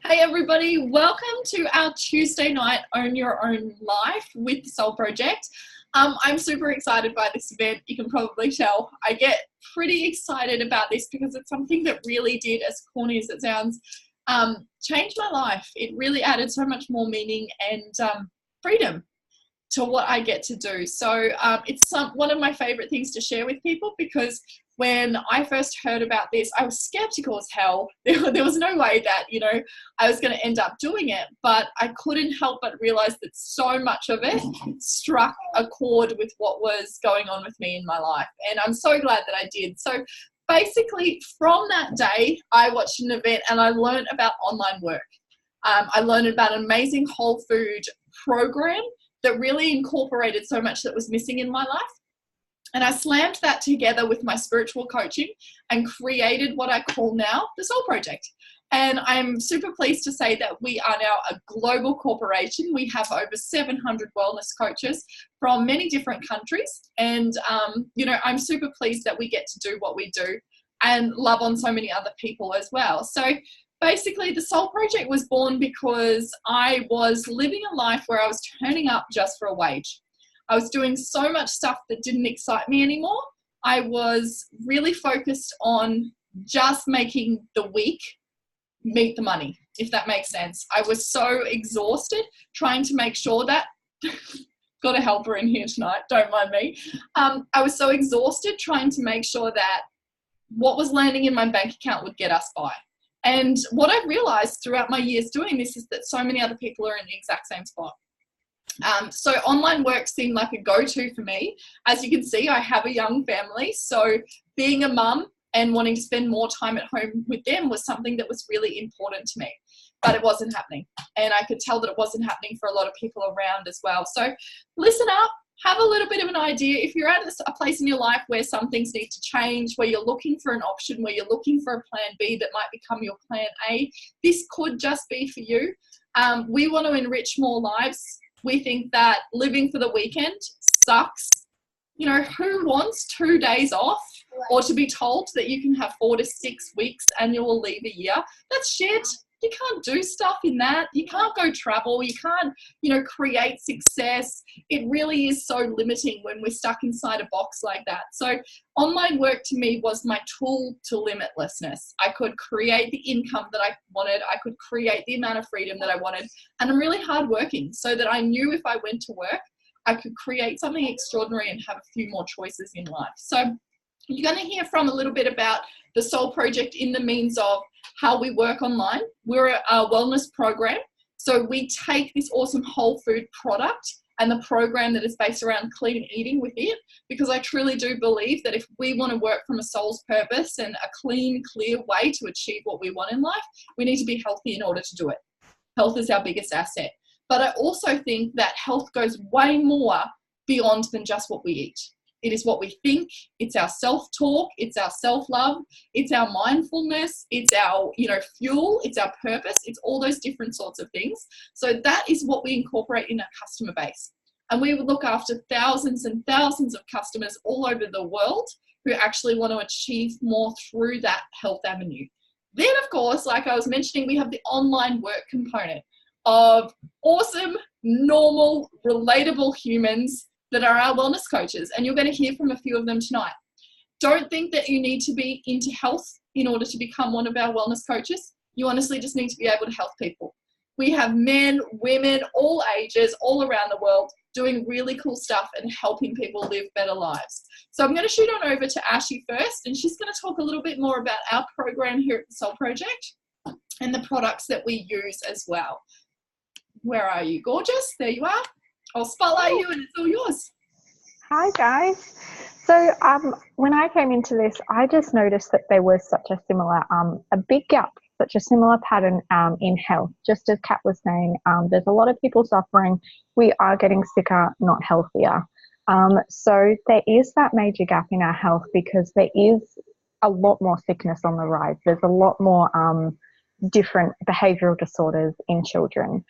Hey everybody, welcome to our Tuesday night Own Your Own Life with the Soul Project. I'm super excited by this event. You can probably tell. I get pretty excited about this because it's something that really did, as corny as it sounds, change my life. It really added so much more meaning and freedom to what I get to do. So it's one of my favorite things to share with people because when I first heard about this, I was skeptical as hell. There was no way that, I was going to end up doing it, but I couldn't help but realize that so much of it struck a chord with what was going on with me in my life. And I'm so glad that I did. So basically from that day, I watched an event and I learned about online work. I learned about an amazing whole food program that really incorporated so much that was missing in my life. And I slammed that together with my spiritual coaching and created what I call now the Soul Project. And I'm super pleased to say that we are now a global corporation. We have over 700 wellness coaches from many different countries. And, I'm super pleased that we get to do what we do and love on so many other people as well. So basically, the Soul Project was born because I was living a life where I was turning up just for a wage. I was doing so much stuff that didn't excite me anymore. I was really focused on just making the week meet the money, if that makes sense. I was so exhausted trying to make sure that, got a helper in here tonight, don't mind me. I was so exhausted trying to make sure that what was landing in my bank account would get us by. And what I've realized throughout my years doing this is that so many other people are in the exact same spot. So online work seemed like a go-to for me. As you can see, I have a young family. So being a mum and wanting to spend more time at home with them was something that was really important to me. But it wasn't happening. And I could tell that it wasn't happening for a lot of people around as well. So listen up. Have a little bit of an idea. If you're at a place in your life where some things need to change, where you're looking for an option, where you're looking for a plan B that might become your plan A, this could just be for you. We want to enrich more lives. We think that living for the weekend sucks. Who wants 2 days off or to be told that you can have 4 to 6 weeks annual leave a year? That's shit. You can't do stuff in that. You can't go travel. You can't, create success. It really is so limiting when we're stuck inside a box like that. So online work to me was my tool to limitlessness. I could create the income that I wanted. I could create the amount of freedom that I wanted. And I'm really hardworking so that I knew if I went to work, I could create something extraordinary and have a few more choices in life. So you're going to hear from a little bit about the Soul Project in the means of how we work online. We're a wellness program. So we take this awesome whole food product and the program that is based around clean eating with it, because I truly do believe that if we want to work from a soul's purpose and a clean, clear way to achieve what we want in life, we need to be healthy in order to do it. Health is our biggest asset. But I also think that health goes way more beyond than just what we eat. It is what we think. It's our self-talk. It's our self-love. It's our mindfulness. It's our, fuel. It's our purpose. It's all those different sorts of things. So that is what we incorporate in our customer base. And we would look after thousands and thousands of customers all over the world who actually want to achieve more through that health avenue. Then, of course, like I was mentioning, we have the online work component of awesome, normal, relatable humans that are our wellness coaches, and you're going to hear from a few of them tonight. Don't think that you need to be into health in order to become one of our wellness coaches. You honestly just need to be able to help people. We have men, women, all ages, all around the world doing really cool stuff and helping people live better lives. So I'm going to shoot on over to Ashi first, and she's going to talk a little bit more about our program here at the Soul Project and the products that we use as well. Where are you, gorgeous? There you are. I'll spotlight you and it's all yours. Hi guys. So when I came into this, I just noticed that there was such a similar, a big gap, such a similar pattern in health. Just as Kat was saying, there's a lot of people suffering. We are getting sicker, not healthier. So there is that major gap in our health because there is a lot more sickness on the rise. There's a lot more different behavioural disorders in children.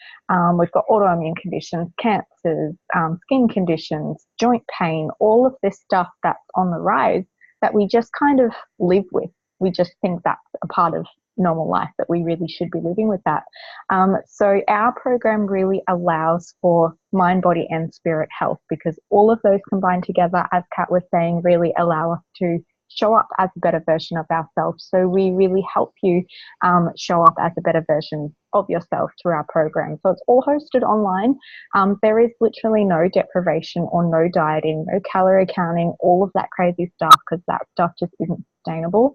We've got autoimmune conditions, cancers, skin conditions, joint pain, all of this stuff that's on the rise that we just kind of live with. We just think that's a part of normal life, that we really should be living with that. So our program really allows for mind, body and spirit health, because all of those combined together, as Kat was saying, really allow us to show up as a better version of ourselves. So we really help you show up as a better version of yourself through our program. So it's all hosted online. There is literally no deprivation or no dieting, no calorie counting, all of that crazy stuff, because that stuff just isn't sustainable.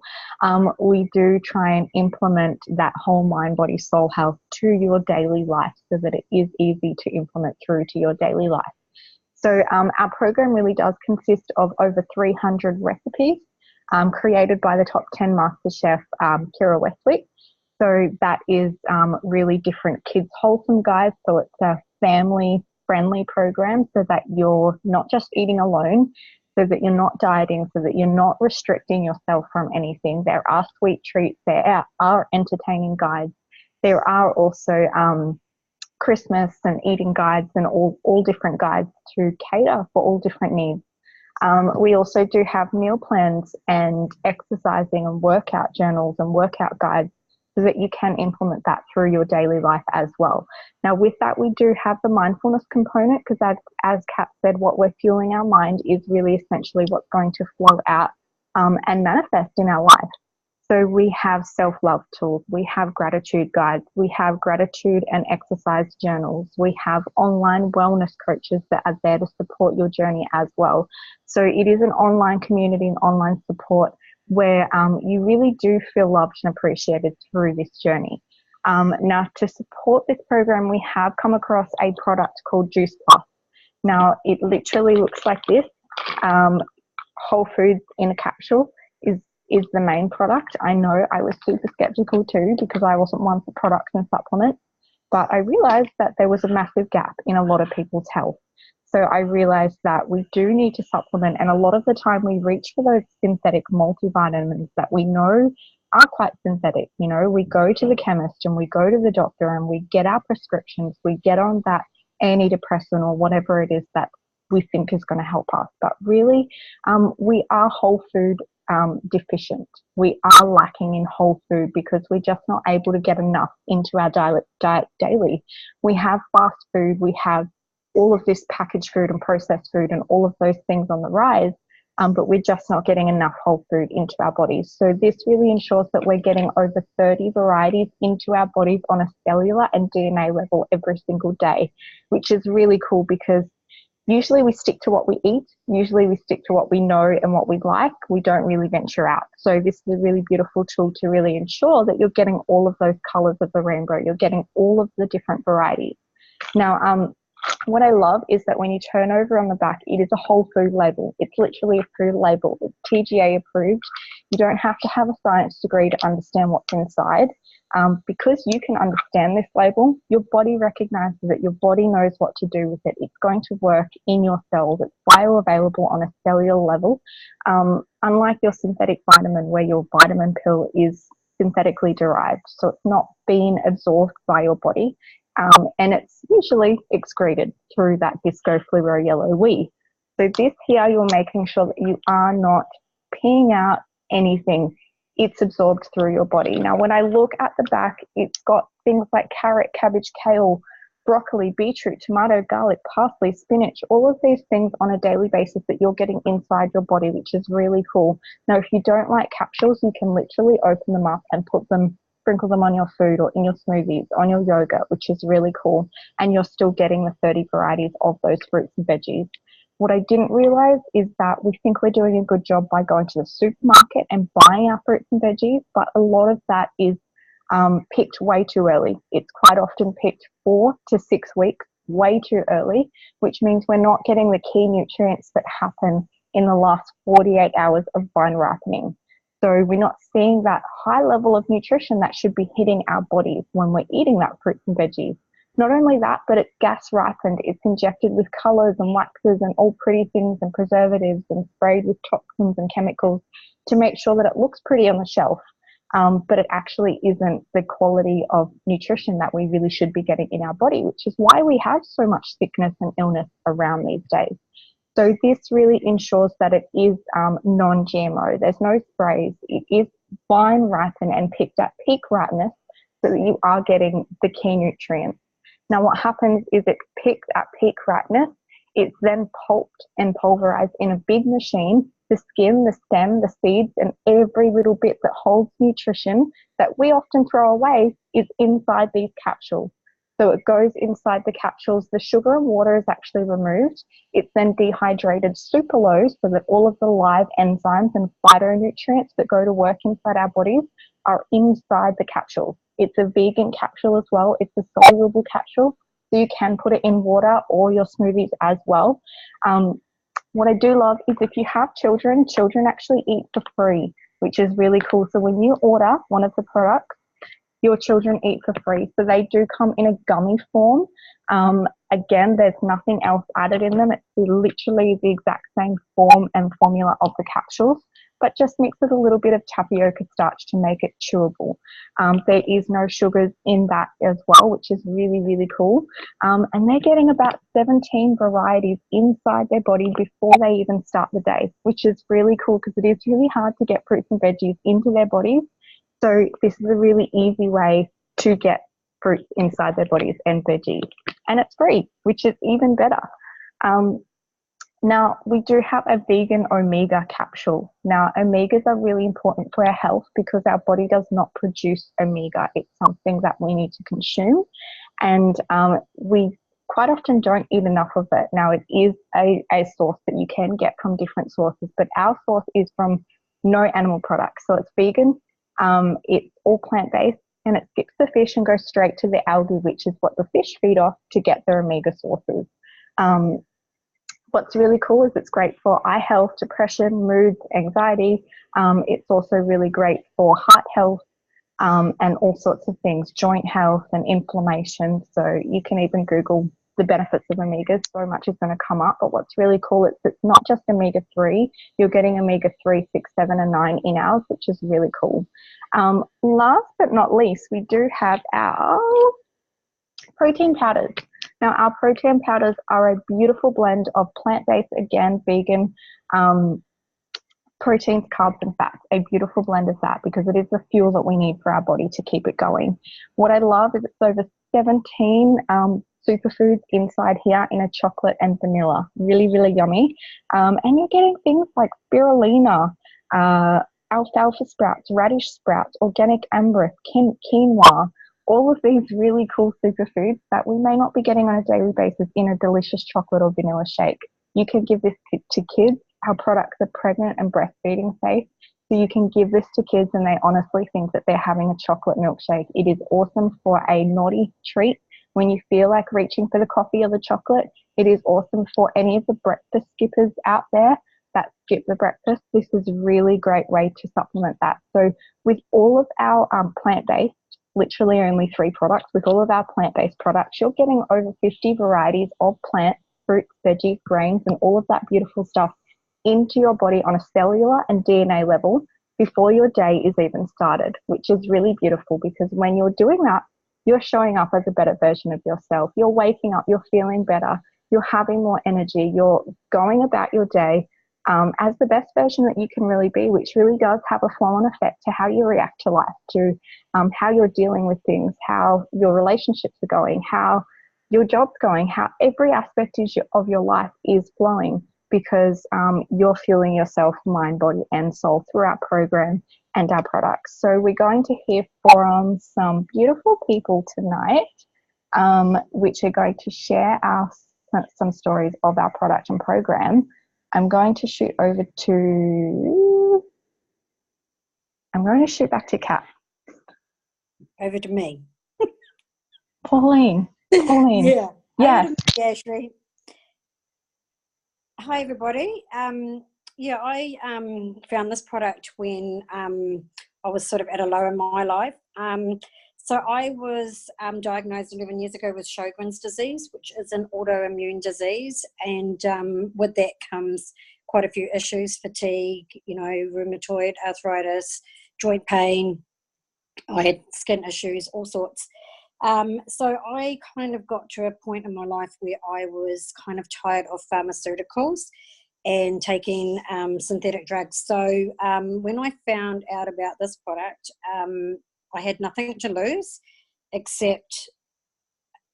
We do try and implement that whole mind, body, soul health to your daily life so that it is easy to implement through to your daily life. So our program really does consist of over 300 recipes created by the top 10 master chef, Kira Westwick. So that is really different kids' wholesome guides. So it's a family-friendly program so that you're not just eating alone, so that you're not dieting, so that you're not restricting yourself from anything. There are sweet treats, there are entertaining guides. There are also Christmas and eating guides and all different guides to cater for all different needs. We also do have meal plans and exercising and workout journals and workout guides so that you can implement that through your daily life as well. Now, with that, we do have the mindfulness component, because as Kat said, what we're fueling our mind is really essentially what's going to flow out and manifest in our life. So we have self-love tools, we have gratitude guides, we have gratitude and exercise journals, we have online wellness coaches that are there to support your journey as well. So it is an online community and online support where you really do feel loved and appreciated through this journey. Now, to support this program, we have come across a product called Juice Plus. Now, it literally looks like this. Whole Foods in a capsule is the main product. I know I was super skeptical too, because I wasn't one for products and supplements, but I realized that there was a massive gap in a lot of people's health. So I realized that we do need to supplement, and a lot of the time we reach for those synthetic multivitamins that we know are quite synthetic. You know, we go to the chemist and we go to the doctor and we get our prescriptions, we get on that antidepressant or whatever it is that we think is going to help us. But really, we are whole food deficient. We are lacking in whole food because we're just not able to get enough into our diet daily. We have fast food, we have all of this packaged food and processed food and all of those things on the rise, but we're just not getting enough whole food into our bodies. So this really ensures that we're getting over 30 varieties into our bodies on a cellular and DNA level every single day, which is really cool, because usually we stick to what we eat. Usually we stick to what we know and what we like. We don't really venture out. So this is a really beautiful tool to really ensure that you're getting all of those colors of the rainbow. You're getting all of the different varieties. Now, what I love is that when you turn over on the back, it is a whole food label. It's literally a food label. It's TGA approved. You don't have to have a science degree to understand what's inside. Because you can understand this label, your body recognizes it. Your body knows what to do with it. It's going to work in your cells. It's bioavailable on a cellular level. Unlike your synthetic vitamin, where your vitamin pill is synthetically derived. So it's not being absorbed by your body. And it's usually excreted through that disco fluoro yellow wee. So this here, you're making sure that you are not peeing out anything. It's absorbed through your body. Now, when I look at the back, it's got things like carrot, cabbage, kale, broccoli, beetroot, tomato, garlic, parsley, spinach, all of these things on a daily basis that you're getting inside your body, which is really cool. Now, if you don't like capsules, you can literally open them up and sprinkle them on your food or in your smoothies, on your yogurt, which is really cool. And you're still getting the 30 varieties of those fruits and veggies. What I didn't realize is that we think we're doing a good job by going to the supermarket and buying our fruits and veggies, but a lot of that is picked way too early. It's quite often picked 4 to 6 weeks, way too early, which means we're not getting the key nutrients that happen in the last 48 hours of vine ripening. So we're not seeing that high level of nutrition that should be hitting our bodies when we're eating that fruits and veggies. Not only that, but it's gas ripened. It's injected with colors and waxes and all pretty things and preservatives and sprayed with toxins and chemicals to make sure that it looks pretty on the shelf. But it actually isn't the quality of nutrition that we really should be getting in our body, which is why we have so much sickness and illness around these days. So this really ensures that it is non-GMO. There's no sprays. It is vine ripen and picked at peak ripeness so that you are getting the key nutrients. Now, what happens is it's picked at peak ripeness. It's then pulped and pulverized in a big machine. The skin, the stem, the seeds, and every little bit that holds nutrition that we often throw away is inside these capsules. So it goes inside the capsules. The sugar and water is actually removed. It's then dehydrated super low so that all of the live enzymes and phytonutrients that go to work inside our bodies are inside the capsule. It's a vegan capsule as well. It's a soluble capsule, so you can put it in water or your smoothies as well. What I do love is if you have children, children actually eat for free, which is really cool. So when you order one of the products, your children eat for free. So they do come in a gummy form. Again, there's nothing else added in them. It's literally the exact same form and formula of the capsules, but just mix with a little bit of tapioca starch to make it chewable. There is no sugars in that as well, which is really, really cool. And they're getting about 17 varieties inside their body before they even start the day, which is really cool because it is really hard to get fruits and veggies into their bodies. So this is a really easy way to get fruits inside their bodies and veggies. And it's free, which is even better. Now, we do have a vegan omega capsule. Now, omegas are really important for our health because our body does not produce omega. It's something that we need to consume. And we quite often don't eat enough of it. Now, it is a source that you can get from different sources, but our source is from no animal products. So it's vegan, it's all plant-based, and it skips the fish and goes straight to the algae, which is what the fish feed off to get their omega sources. What's really cool is it's great for eye health, depression, moods, anxiety. It's also really great for heart health and all sorts of things, joint health and inflammation. So you can even Google the benefits of omegas. So much is going to come up. But what's really cool is it's not just omega-3. You're getting omega-3, 6, 7, and 9 in ours, which is really cool. Last but not least, we do have our protein powders. Now, our protein powders are a beautiful blend of plant-based, again, vegan proteins, carbs, and fats. A beautiful blend of that because it is the fuel that we need for our body to keep it going. What I love is it's over 17 superfoods inside here in a chocolate and vanilla. Really, really yummy. And you're getting things like spirulina, alfalfa sprouts, radish sprouts, organic amaranth, quinoa, all of these really cool superfoods that we may not be getting on a daily basis in a delicious chocolate or vanilla shake. You can give this to kids. Our products are pregnant and breastfeeding safe, so you can give this to kids and they honestly think that they're having a chocolate milkshake. It is awesome for a naughty treat when you feel like reaching for the coffee or the chocolate. It is awesome for any of the breakfast skippers out there that skip the breakfast. This is a really great way to supplement that. So with all of our plant-based, literally only 3 products, with all of our plant-based products, you're getting over 50 varieties of plants, fruits, veggies, grains, and all of that beautiful stuff into your body on a cellular and DNA level before your day is even started, which is really beautiful because when you're doing that, you're showing up as a better version of yourself. You're waking up, you're feeling better, you're having more energy, you're going about your day as the best version that you can really be, which really does have a flow-on effect to how you react to life, to how you're dealing with things, how your relationships are going, how your job's going, how every aspect of your life is flowing because you're fueling yourself, mind, body, and soul through our program and our products. So we're going to hear from some beautiful people tonight, which are going to share some stories of our product and program. I'm going to shoot back to Kat. Over to me. Pauline. Yeah. Yes. Over to me, Ashley. Hi, everybody. I found this product when I was sort of at a low in my life. So I was diagnosed 11 years ago with Sjogren's disease, which is an autoimmune disease. And with that comes quite a few issues, fatigue, rheumatoid arthritis, joint pain. I had skin issues, all sorts. So I kind of got to a point in my life where I was kind of tired of pharmaceuticals and taking synthetic drugs. So when I found out about this product, I had nothing to lose except,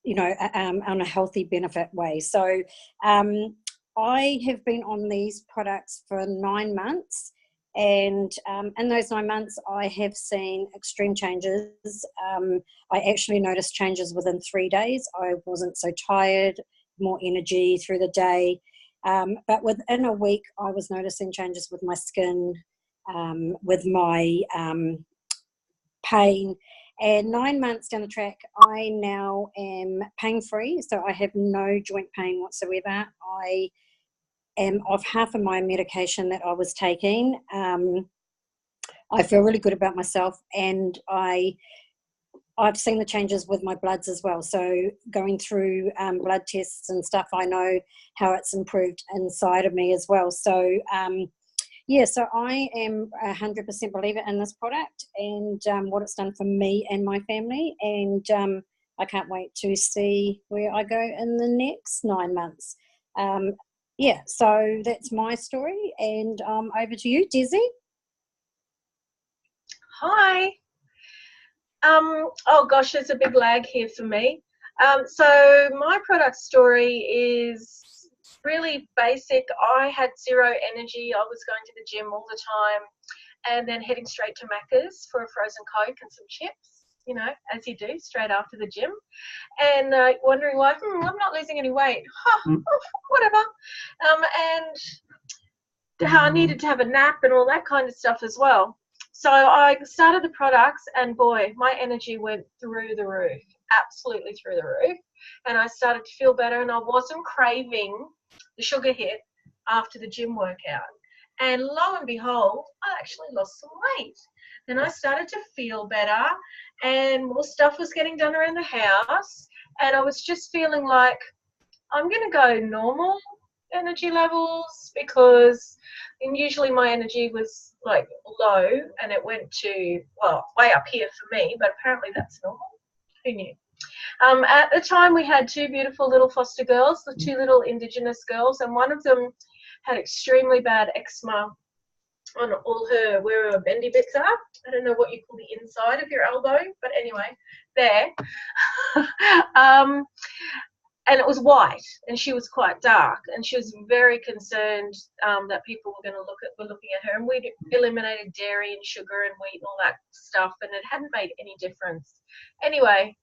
on a healthy benefit way. So I have been on these products for 9 months, and in those 9 months I have seen extreme changes. I actually noticed changes within 3 days. I wasn't so tired, more energy through the day. But within a week, I was noticing changes with my skin, with my pain. And 9 months down the track, I now am pain-free. So I have no joint pain whatsoever. I am off half of my medication that I was taking. I feel really good about myself, and I've seen the changes with my bloods as well. So going through blood tests and stuff, I know how it's improved inside of me as well. So so I am 100% believer in this product and what it's done for me and my family. And I can't wait to see where I go in the next 9 months. So that's my story. And over to you, Desi. Hi. Oh gosh, there's a big lag here for me. So my product story is really basic. I had zero energy. I was going to the gym all the time and then heading straight to Macca's for a frozen Coke and some chips, as you do straight after the gym, and wondering why, I'm not losing any weight. Whatever. And how I needed to have a nap and all that kind of stuff as well. So I started the products, and boy, my energy went through the roof, absolutely through the roof. And I started to feel better, and I wasn't craving the sugar hit after the gym workout. And lo and behold, I actually lost some weight. Then I started to feel better, and more stuff was getting done around the house. And I was just feeling like I'm going to go normal energy levels, because usually my energy was like low and it went to, way up here for me, but apparently that's normal. Who knew? At the time we had 2 beautiful little foster girls, the 2 little Indigenous girls, and one of them had extremely bad eczema on all where her bendy bits are. I don't know what you call the inside of your elbow, but anyway, there. And it was white, and she was quite dark, and she was very concerned that people were looking at her, and we'd eliminated dairy and sugar and wheat and all that stuff, and it hadn't made any difference. Anyway,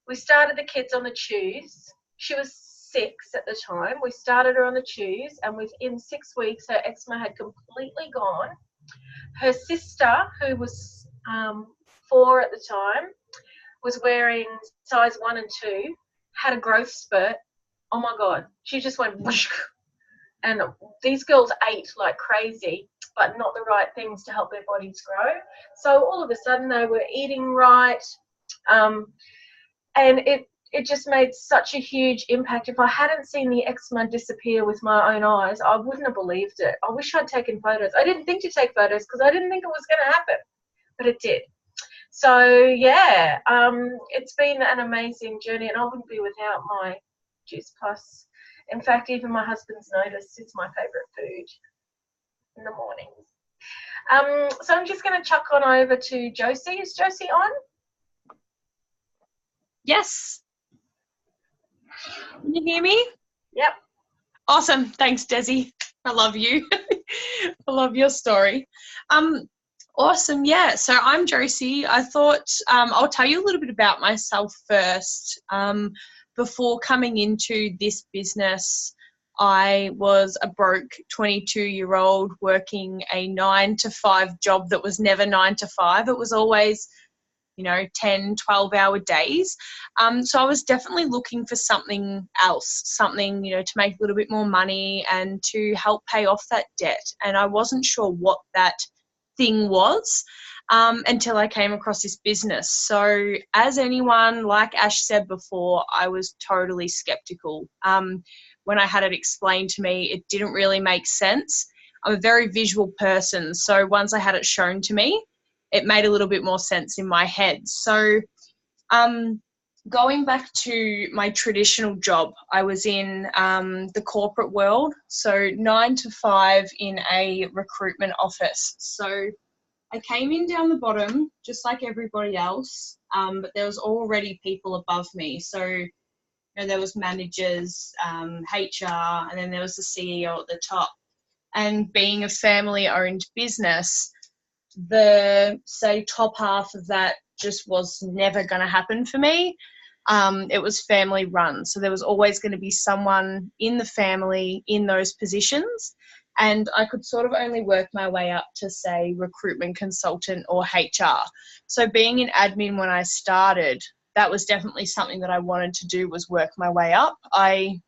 we started the kids on the chews. She was 6 at the time. We started her on the chews, and within 6 weeks, her eczema had completely gone. Her sister, who was 4 at the time, was wearing size 1 and 2, had a growth spurt. Oh my God, she just went whoosh. And these girls ate like crazy, but not the right things to help their bodies grow. So all of a sudden they were eating right, and it just made such a huge impact. If I hadn't seen the eczema disappear with my own eyes, I wouldn't have believed it. I wish I'd taken photos. I didn't think to take photos because I didn't think it was going to happen, but it did. So yeah, it's been an amazing journey, and I wouldn't be without my Juice Plus. In fact, even my husband's noticed it's my favourite food in the mornings. So I'm just going to chuck on over to Josie. Is Josie on? Yes. Can you hear me? Yep. Awesome. Thanks, Desi. I love you. I love your story. Awesome. Yeah. So I'm Josie. I thought I'll tell you a little bit about myself first. Before coming into this business, I was a broke 22-year-old working a 9-to-5 job that was never 9 to 5. It was always, 10, 12-hour days. So I was definitely looking for something else, something, to make a little bit more money and to help pay off that debt. And I wasn't sure what that thing was until I came across this business. So as anyone, like Ash said before, I was totally skeptical. When I had it explained to me, it didn't really make sense. I'm a very visual person, so once I had it shown to me, it made a little bit more sense in my head. So going back to my traditional job, I was in the corporate world, so 9 to 5 in a recruitment office. So I came in down the bottom, just like everybody else, but there was already people above me. So, you know, there was managers, HR, and then there was the CEO at the top. And being a family-owned business, the, say, top half of that just was never going to happen for me. It was family run. So there was always going to be someone in the family in those positions. And I could sort of only work my way up to, say, recruitment consultant or HR. So being in admin when I started, that was definitely something that I wanted to do, was work my way up. I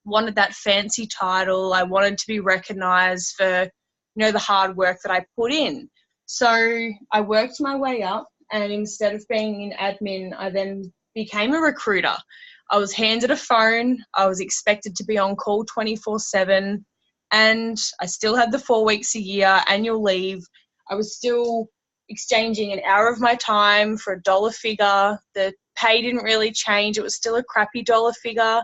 wanted that fancy title. I wanted to be recognised for, you know, the hard work that I put in. So I worked my way up, and instead of being in admin, I then became a recruiter. I was handed a phone. I was expected to be on call 24/7, and I still had the 4 weeks a year annual leave. I was still exchanging an hour of my time for a dollar figure. The pay didn't really change. It was still a crappy dollar figure.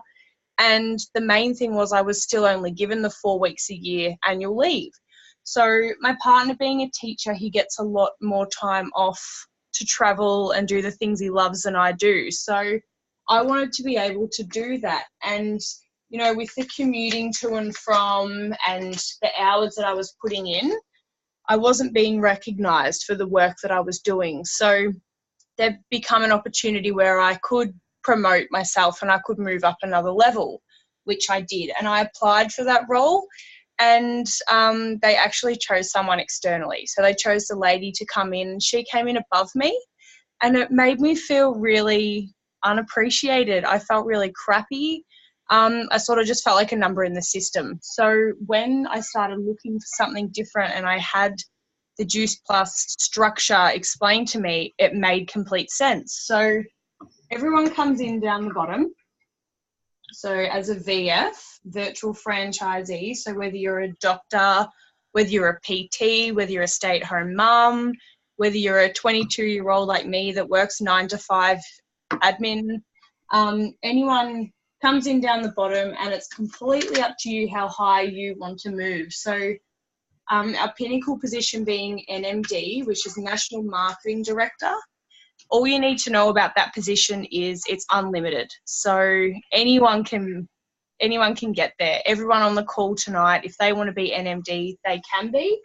And the main thing was I was still only given the 4 weeks a year annual leave. So my partner being a teacher, he gets a lot more time off to travel and do the things he loves than I do. So I wanted to be able to do that. And, you know, with the commuting to and from and the hours that I was putting in, I wasn't being recognised for the work that I was doing. So there become an opportunity where I could promote myself and I could move up another level, which I did. And I applied for that role, and they actually chose someone externally. So they chose the lady to come in. She came in above me, and it made me feel really unappreciated. I felt really crappy. I sort of just felt like a number in the system. So when I started looking for something different and I had the Juice Plus structure explained to me, it made complete sense. So everyone comes in down the bottom. So as a VF, virtual franchisee, so whether you're a doctor, whether you're a PT, whether you're a stay-at-home mum, whether you're a 22-year-old like me that works 9 to 5 admin, anyone comes in down the bottom, and it's completely up to you how high you want to move. So our pinnacle position being NMD, which is National Marketing Director. All you need to know about that position is it's unlimited. So anyone can get there. Everyone on the call tonight, if they want to be NMD, they can be.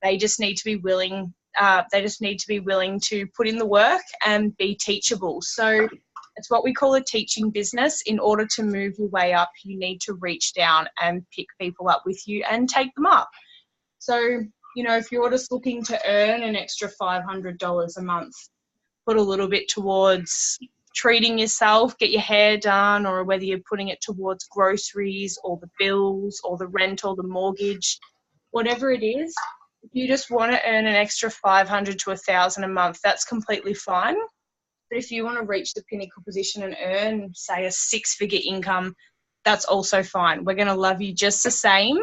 They just need to be willing. To put in the work and be teachable. So it's what we call a teaching business. In order to move your way up, you need to reach down and pick people up with you and take them up. So, you know, if you're just looking to earn an extra $500 a month, put a little bit towards treating yourself, get your hair done, or whether you're putting it towards groceries or the bills or the rent or the mortgage, whatever it is, if you just want to earn an extra $500 to $1,000 a month, that's completely fine. But if you want to reach the pinnacle position and earn, say, a 6-figure income, that's also fine. We're going to love you just the same.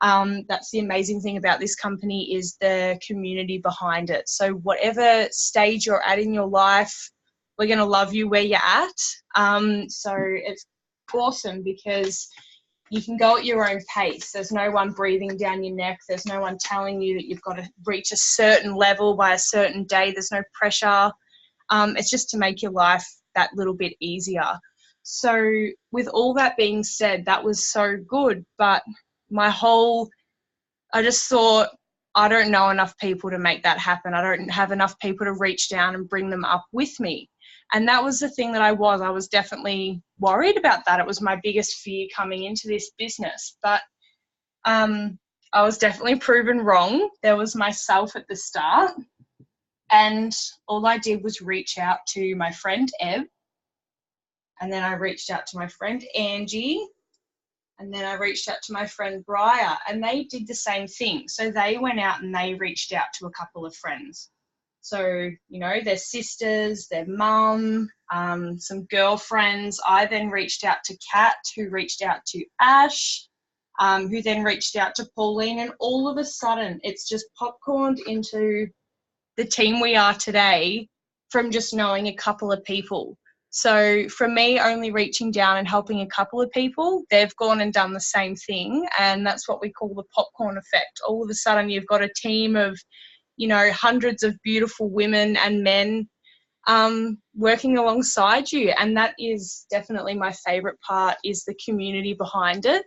That's the amazing thing about this company, is the community behind it. So whatever stage you're at in your life, we're going to love you where you're at. So it's awesome because you can go at your own pace. There's no one breathing down your neck. There's no one telling you that you've got to reach a certain level by a certain day. There's no pressure. It's just to make your life that little bit easier. So with all that being said, that was so good. But I just thought, I don't know enough people to make that happen. I don't have enough people to reach down and bring them up with me. And that was the thing that I was definitely worried about that. It was my biggest fear coming into this business. But I was definitely proven wrong. There was myself at the start. And all I did was reach out to my friend Eb. And then I reached out to my friend Angie. And then I reached out to my friend Briar. And they did the same thing. So they went out and they reached out to a couple of friends. So, you know, their sisters, their mum, some girlfriends. I then reached out to Kat, who reached out to Ash, who then reached out to Pauline. And all of a sudden, it's just popcorned into the team we are today from just knowing a couple of people. So from me only reaching down and helping a couple of people, they've gone and done the same thing. And that's what we call the popcorn effect. All of a sudden you've got a team of, you know, hundreds of beautiful women and men working alongside you. And that is definitely my favourite part, is the community behind it.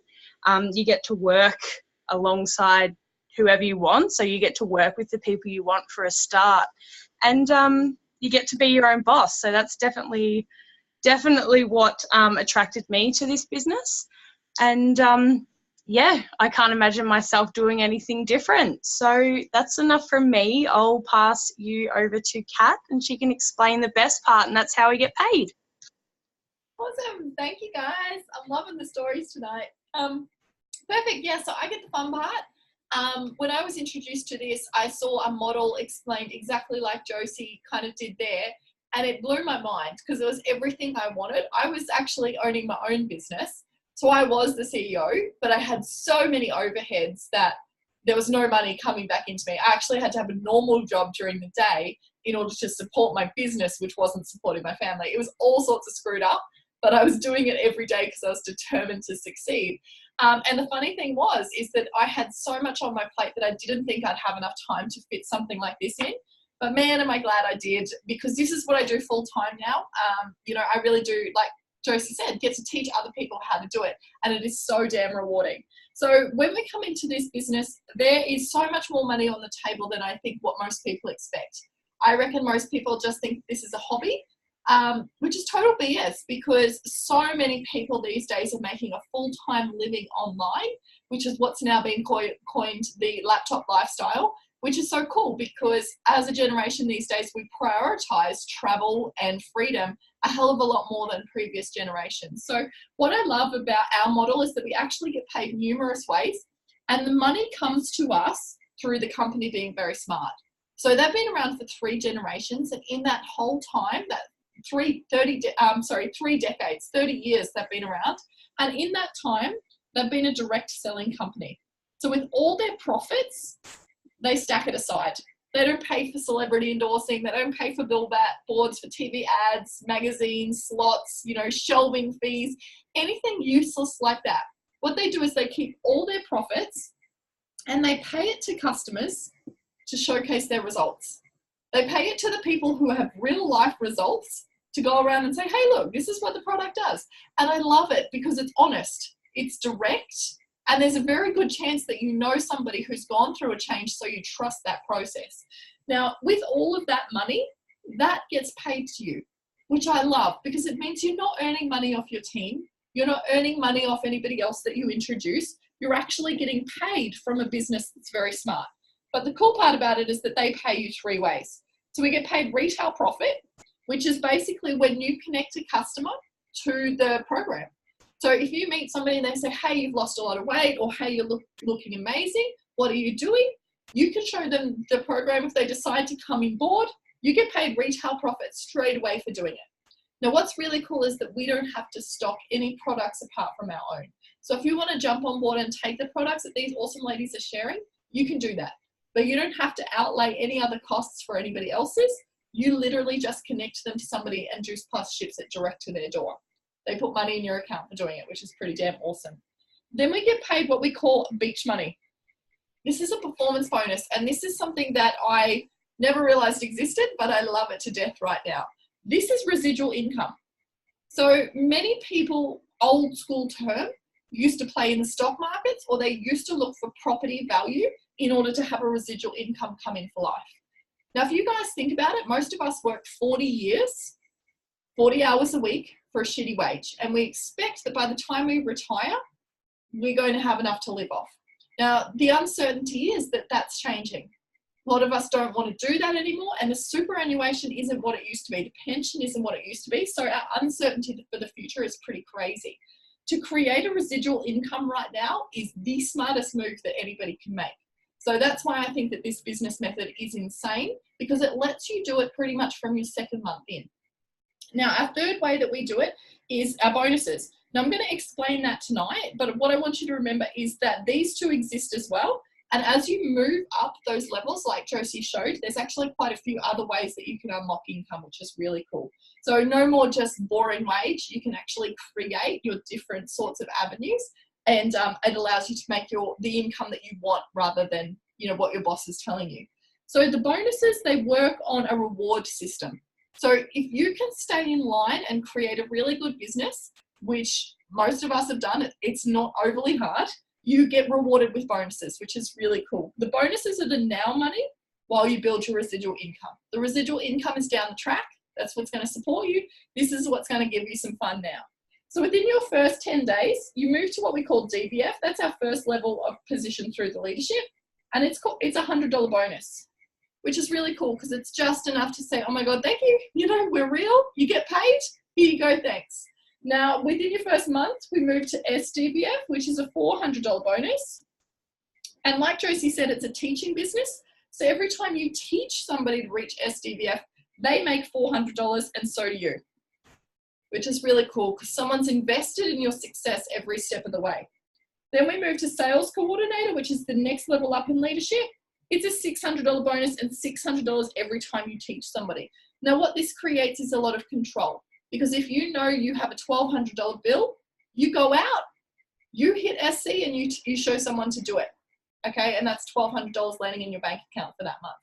You get to work alongside whoever you want. So you get to work with the people you want for a start. And you get to be your own boss. So that's definitely what attracted me to this business. And yeah, I can't imagine myself doing anything different. So that's enough from me. I'll pass you over to Kat and she can explain the best part, and that's how we get paid. Awesome. Thank you, guys. I'm loving the stories tonight. Perfect. Yeah, so I get the fun part. When I was introduced to this, I saw a model explained exactly like Josie kind of did there, and it blew my mind because it was everything I wanted. I was actually owning my own business, so I was the CEO, but I had so many overheads that there was no money coming back into me. I actually had to have a normal job during the day in order to support my business, which wasn't supporting my family. It was all sorts of screwed up, but I was doing it every day because I was determined to succeed. And the funny thing is that I had so much on my plate that I didn't think I'd have enough time to fit something like this in. But man, am I glad I did, because this is what I do full time now. You know, I really do, like Josie said, get to teach other people how to do it. And it is so damn rewarding. So when we come into this business, there is so much more money on the table than I think what most people expect. I reckon most people just think this is a hobby. Which is total BS, because so many people these days are making a full-time living online, which is what's now being coined the laptop lifestyle, which is so cool because as a generation these days, we prioritize travel and freedom a hell of a lot more than previous generations. So what I love about our model is that we actually get paid numerous ways, and the money comes to us through the company being very smart. So they've been around for 3 generations, and in that whole time, that 3 decades, 30 years they've been around, and in that time they've been a direct selling company. So with all their profits, they stack it aside. They don't pay for celebrity endorsing, they don't pay for billboards, for TV ads, magazines, slots, you know, shelving fees, anything useless like that. What they do is they keep all their profits and they pay it to customers to showcase their results. They pay it to the people who have real life results to go around and say, hey, look, this is what the product does. And I love it because it's honest, it's direct, and there's a very good chance that you know somebody who's gone through a change, so you trust that process. Now, with all of that money, that gets paid to you, which I love because it means you're not earning money off your team. You're not earning money off anybody else that you introduce. You're actually getting paid from a business that's very smart. But the cool part about it is that they pay you 3 ways. So we get paid retail profit, which is basically when you connect a customer to the program. So if you meet somebody and they say, hey, you've lost a lot of weight, or hey, you're looking amazing, what are you doing? You can show them the program. If they decide to come on board, you get paid retail profit straight away for doing it. Now, what's really cool is that we don't have to stock any products apart from our own. So if you want to jump on board and take the products that these awesome ladies are sharing, you can do that. But you don't have to outlay any other costs for anybody else's. You literally just connect them to somebody and Juice Plus ships it direct to their door. They put money in your account for doing it, which is pretty damn awesome. Then we get paid what we call beach money. This is a performance bonus, and this is something that I never realized existed, but I love it to death right now. This is residual income. So many people, old school term, used to play in the stock markets, or they used to look for property value in order to have a residual income come in for life. Now, if you guys think about it, most of us worked 40 years, 40 hours a week for a shitty wage. And we expect that by the time we retire, we're going to have enough to live off. Now, the uncertainty is that that's changing. A lot of us don't want to do that anymore, and the superannuation isn't what it used to be. The pension isn't what it used to be, so our uncertainty for the future is pretty crazy. To create a residual income right now is the smartest move that anybody can make. So that's why I think that this business method is insane, because it lets you do it pretty much from your second month in. Now, our third way that we do it is our bonuses. Now, I'm going to explain that tonight, but what I want you to remember is that these two exist as well. And as you move up those levels, like Josie showed, there's actually quite a few other ways that you can unlock income, which is really cool. So no more just boring wage. You can actually create your different sorts of avenues, and it allows you to make the income that you want rather than, you know, what your boss is telling you. So the bonuses, they work on a reward system. So if you can stay in line and create a really good business, which most of us have done, it's not overly hard, you get rewarded with bonuses, which is really cool. The bonuses are the now money while you build your residual income. The residual income is down the track. That's what's going to support you. This is what's going to give you some fun now. So within your first 10 days, you move to what we call DBF. That's our first level of position through the leadership. And it's a $100 bonus, which is really cool because it's just enough to say, oh my God, thank you. You know, we're real. You get paid. Here you go. Thanks. Now, within your first month, we move to SDBF, which is a $400 bonus. And like Josie said, it's a teaching business. So every time you teach somebody to reach SDBF, they make $400 and so do you, which is really cool because someone's invested in your success every step of the way. Then we move to sales coordinator, which is the next level up in leadership. It's a $600 bonus and $600 every time you teach somebody. Now, what this creates is a lot of control. Because if you know you have a $1,200 bill, you go out, you hit SC and you show someone to do it, okay? And that's $1,200 landing in your bank account for that month.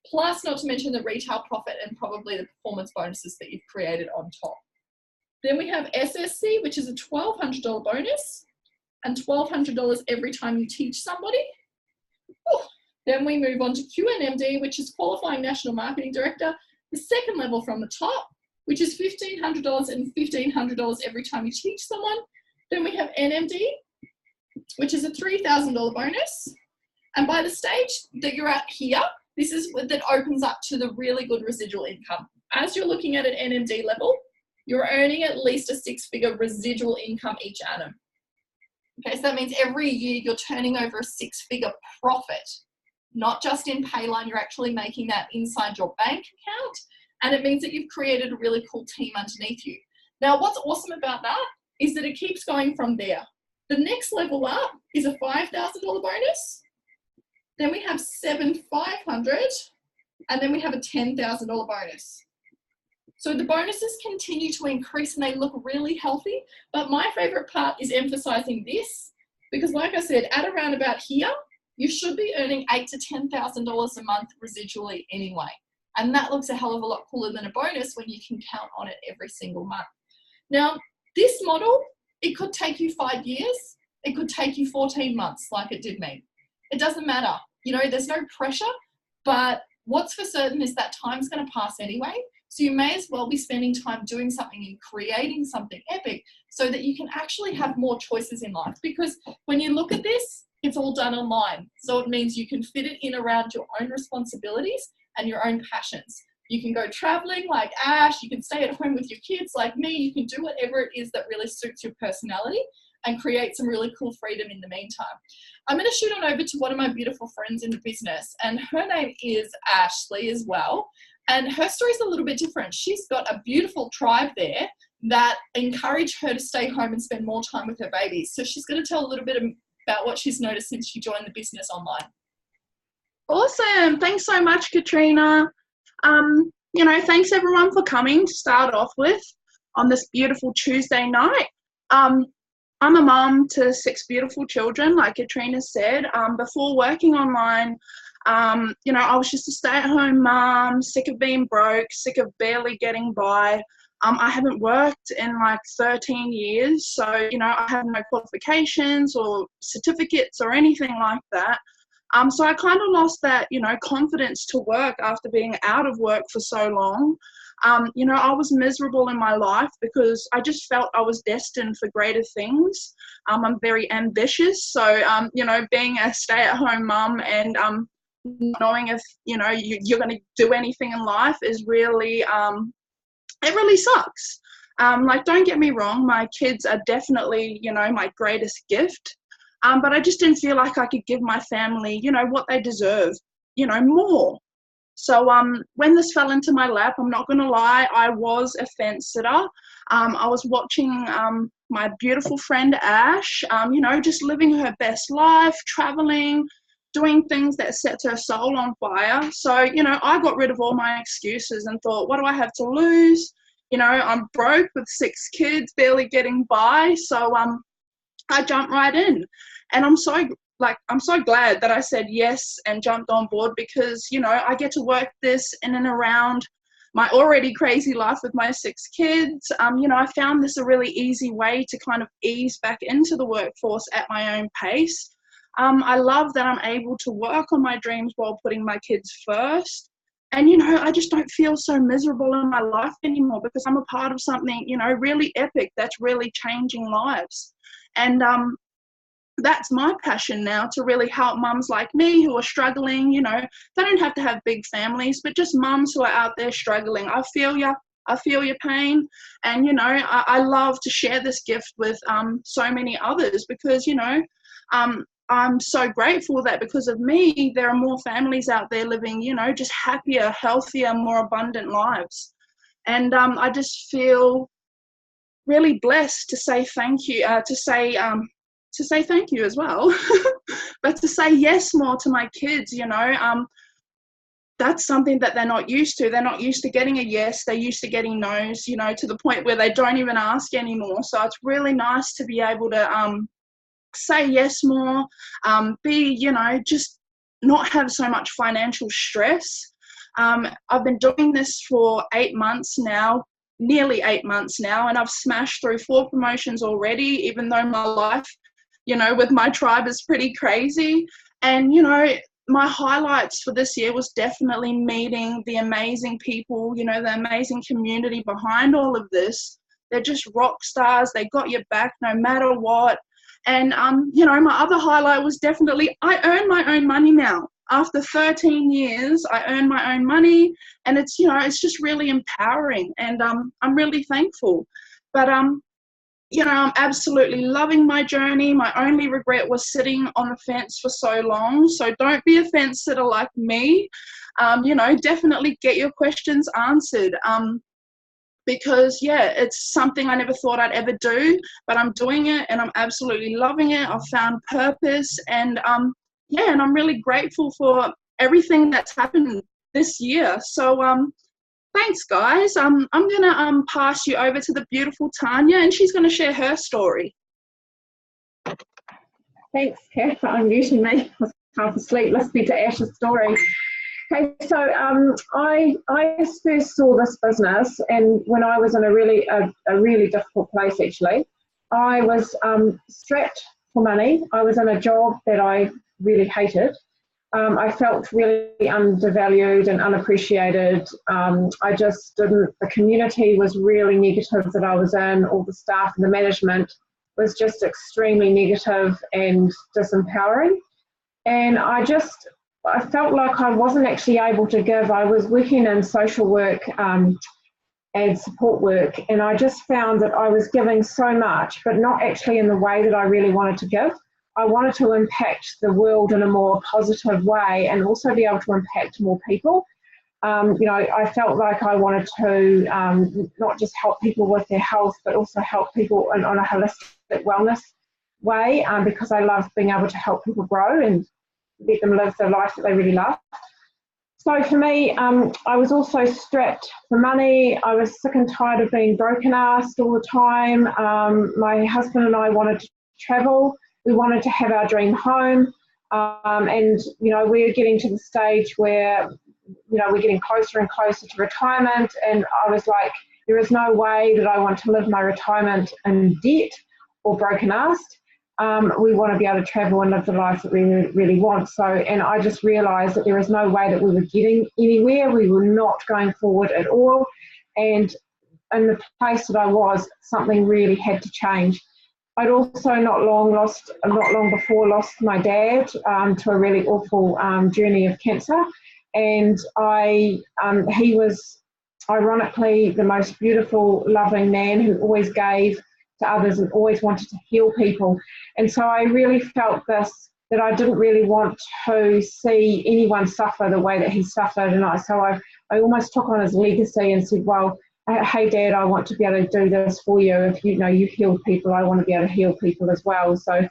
Plus, not to mention the retail profit and probably the performance bonuses that you've created on top. Then we have SSC, which is a $1,200 bonus and $1,200 every time you teach somebody. Then we move on to QNMD, which is Qualifying National Marketing Director, the second level from the top, which is $1,500 and $1,500 every time you teach someone. Then we have NMD, which is a $3,000 bonus. And by the stage that you're at here, this is that opens up to the really good residual income. As you're looking at an NMD level, you're earning at least a 6-figure residual income each annum. Okay, so that means every year you're turning over a 6-figure profit, not just in Payline, you're actually making that inside your bank account. And it means that you've created a really cool team underneath you. Now, what's awesome about that is that it keeps going from there. The next level up is a $5,000 bonus. Then we have $7,500, and then we have a $10,000 bonus. So the bonuses continue to increase and they look really healthy. But my favorite part is emphasizing this because, like I said, at around about here, you should be earning $8,000 to $10,000 a month residually anyway. And that looks a hell of a lot cooler than a bonus when you can count on it every single month. Now, this model, it could take you 5 years. It could take you 14 months like it did me. It doesn't matter. You know, there's no pressure, but what's for certain is that time's going to pass anyway. So you may as well be spending time doing something and creating something epic so that you can actually have more choices in life. Because when you look at this, it's all done online. So it means you can fit it in around your own responsibilities and your own passions. You can go traveling like Ash, you can stay at home with your kids like me, you can do whatever it is that really suits your personality and create some really cool freedom in the meantime. I'm going to shoot on over to one of my beautiful friends in the business, and her name is Ashley as well. And her story is a little bit different. She's got a beautiful tribe there that encourage her to stay home and spend more time with her babies. So she's going to tell a little bit about what she's noticed since she joined the business online. Awesome. Thanks so much, Katrina. Thanks everyone for coming to start off with on this beautiful Tuesday night. I'm a mum to 6 beautiful children, like Katrina said. Before working online, I was just a stay-at-home mum, sick of being broke, sick of barely getting by. I haven't worked in like 13 years, so, I have no qualifications or certificates or anything like that. So I kind of lost that, confidence to work after being out of work for so long. I was miserable in my life because I just felt I was destined for greater things. I'm very ambitious. So, being a stay-at-home mum and knowing if, you're going to do anything in life is really, it really sucks. Don't get me wrong, my kids are definitely, my greatest gift. But I just didn't feel like I could give my family, what they deserve, more. So when this fell into my lap, I'm not going to lie, I was a fence sitter. I was watching my beautiful friend Ash, just living her best life, traveling, doing things that sets her soul on fire. So, you know, I got rid of all my excuses and thought, what do I have to lose? You know, I'm broke with 6 kids, barely getting by. So I jumped right in. And I'm so glad that I said yes and jumped on board, because, you know, I get to work this in and around my already crazy life with my 6 kids. You know, I found this a really easy way to kind of ease back into the workforce at my own pace. I love that I'm able to work on my dreams while putting my kids first. And, you know, I just don't feel so miserable in my life anymore, because I'm a part of something, you know, really epic that's really changing lives. And that's my passion now, to really help mums like me who are struggling. You know, they don't have to have big families, but just mums who are out there struggling. I feel your pain. And, you know, I love to share this gift with so many others, because, you know, I'm so grateful that because of me, there are more families out there living, you know, just happier, healthier, more abundant lives. And I just feel really blessed to say thank you, to say thank you as well, but to say yes more to my kids. You know, that's something that they're not used to. They're not used to getting a yes. They're used to getting no's, you know, to the point where they don't even ask anymore. So it's really nice to be able to say yes more, be, you know, just not have so much financial stress. I've been doing this for 8 months now, nearly 8 months now, and I've smashed through 4 promotions already, even though my life, you know, with my tribe is pretty crazy. And, you know, my highlights for this year was definitely meeting the amazing people, you know, the amazing community behind all of this. They're just rock stars. They got your back no matter what. And, you know, my other highlight was definitely I earn my own money now. After 13 years, I earn my own money, and it's, you know, it's just really empowering, and I'm really thankful. But, you know, I'm absolutely loving my journey. My only regret was sitting on the fence for so long. So don't be a fence sitter like me. You know, definitely get your questions answered. Because, yeah, it's something I never thought I'd ever do, but I'm doing it and I'm absolutely loving it. I've found purpose, and, yeah, and I'm really grateful for everything that's happened this year. So, thanks, guys. I'm going to pass you over to the beautiful Tanya, and she's going to share her story. Thanks, Kath, for unmuting me. I was half asleep listening to Ash's story. Okay, so I first saw this business, and when I was in a really difficult place, actually. I was strapped for money. I was in a job that I really hated. I felt really undervalued and unappreciated. I just didn't, the community was really negative that I was in. All the staff and the management was just extremely negative and disempowering. And I felt like I wasn't actually able to give. I was working in social work and support work, and I just found that I was giving so much, but not actually in the way that I really wanted to give. I wanted to impact the world in a more positive way, and also be able to impact more people. You know, I felt like I wanted to not just help people with their health, but also help people on a holistic wellness way, because I love being able to help people grow and let them live the life that they really love. So for me, I was also strapped for money. I was sick and tired of being broken-assed all the time. My husband and I wanted to travel. We wanted to have our dream home. And, you know, we're getting to the stage where, you know, we're getting closer and closer to retirement. And I was like, there is no way that I want to live my retirement in debt or broken-assed. We want to be able to travel and live the life that we really want. So, and I just realised that there is no way that we were getting anywhere. We were not going forward at all. And in the place that I was, something really had to change. I'd also not long before lost my dad to a really awful journey of cancer. And he was ironically the most beautiful, loving man who always gave to others and always wanted to heal people. And so I really felt that I didn't really want to see anyone suffer the way that he suffered. And I almost took on his legacy and said, well, hey, Dad, I want to be able to do this for you. If you know you healed people, I want to be able to heal people as well. So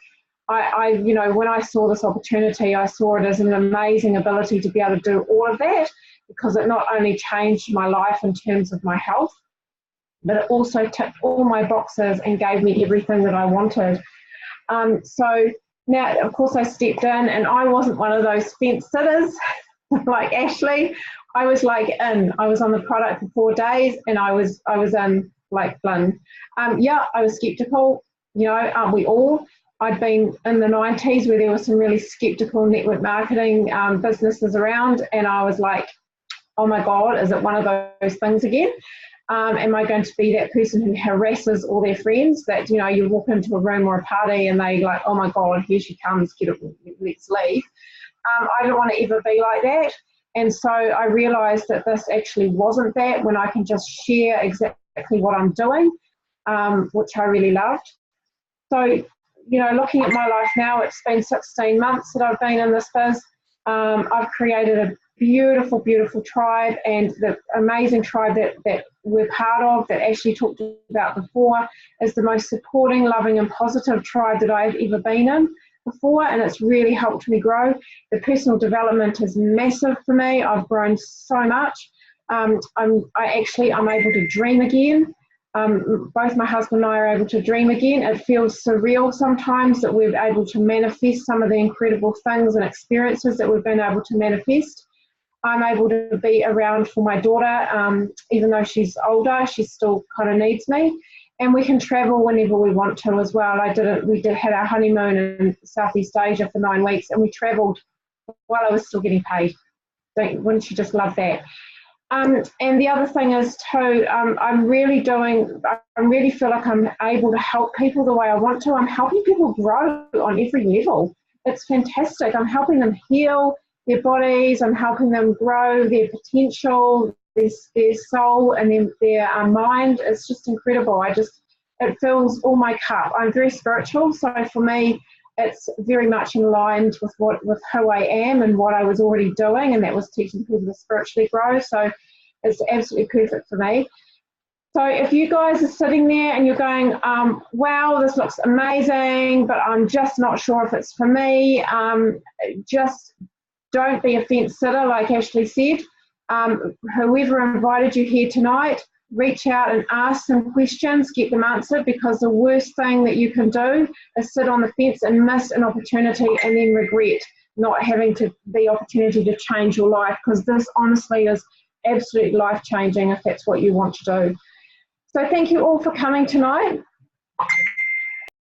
you know, when I saw this opportunity, I saw it as an amazing ability to be able to do all of that, because it not only changed my life in terms of my health, but it also ticked all my boxes and gave me everything that I wanted. So now, of course, I stepped in, and I wasn't one of those fence sitters like Ashley. I was like I was on the product for 4 days, and I was in like Flynn. Yeah, I was skeptical, you know, aren't we all? I'd been in the 90s where there were some really skeptical network marketing businesses around, and I was like, oh my God, is it one of those things again? Am I going to be that person who harasses all their friends, that, you know, you walk into a room or a party and they like, oh my God, here she comes, let's leave. I don't want to ever be like that. And so I realised that this actually wasn't that, when I can just share exactly what I'm doing, which I really loved. So, you know, looking at my life now, it's been 16 months that I've been in this biz. I've created a beautiful, beautiful tribe, and the amazing tribe that we're part of, that Ashley talked about before, is the most supporting, loving and positive tribe that I've ever been in before, and it's really helped me grow. The personal development is massive for me. I've grown so much. I'm able to dream again. Both my husband and I are able to dream again. It feels surreal sometimes that we're able to manifest some of the incredible things and experiences that we've been able to manifest. I'm able to be around for my daughter, even though she's older, she still kind of needs me. And we can travel whenever we want to as well. We had our honeymoon in Southeast Asia for 9 weeks, and we travelled while I was still getting paid. Wouldn't you just love that? And the other thing is too, I really feel like I'm able to help people the way I want to. I'm helping people grow on every level. It's fantastic. I'm helping them heal their bodies. I'm helping them grow their potential, their soul, and their mind. It's just incredible. It fills all my cup. I'm very spiritual, so for me, it's very much in line with who I am and what I was already doing, and that was teaching people to spiritually grow. So it's absolutely perfect for me. So if you guys are sitting there and you're going, wow, this looks amazing, but I'm just not sure if it's for me, just don't be a fence sitter, like Ashley said. Whoever invited you here tonight, reach out and ask some questions, get them answered, because the worst thing that you can do is sit on the fence and miss an opportunity and then regret not having the opportunity to change your life, because this honestly is absolutely life-changing if that's what you want to do. So thank you all for coming tonight.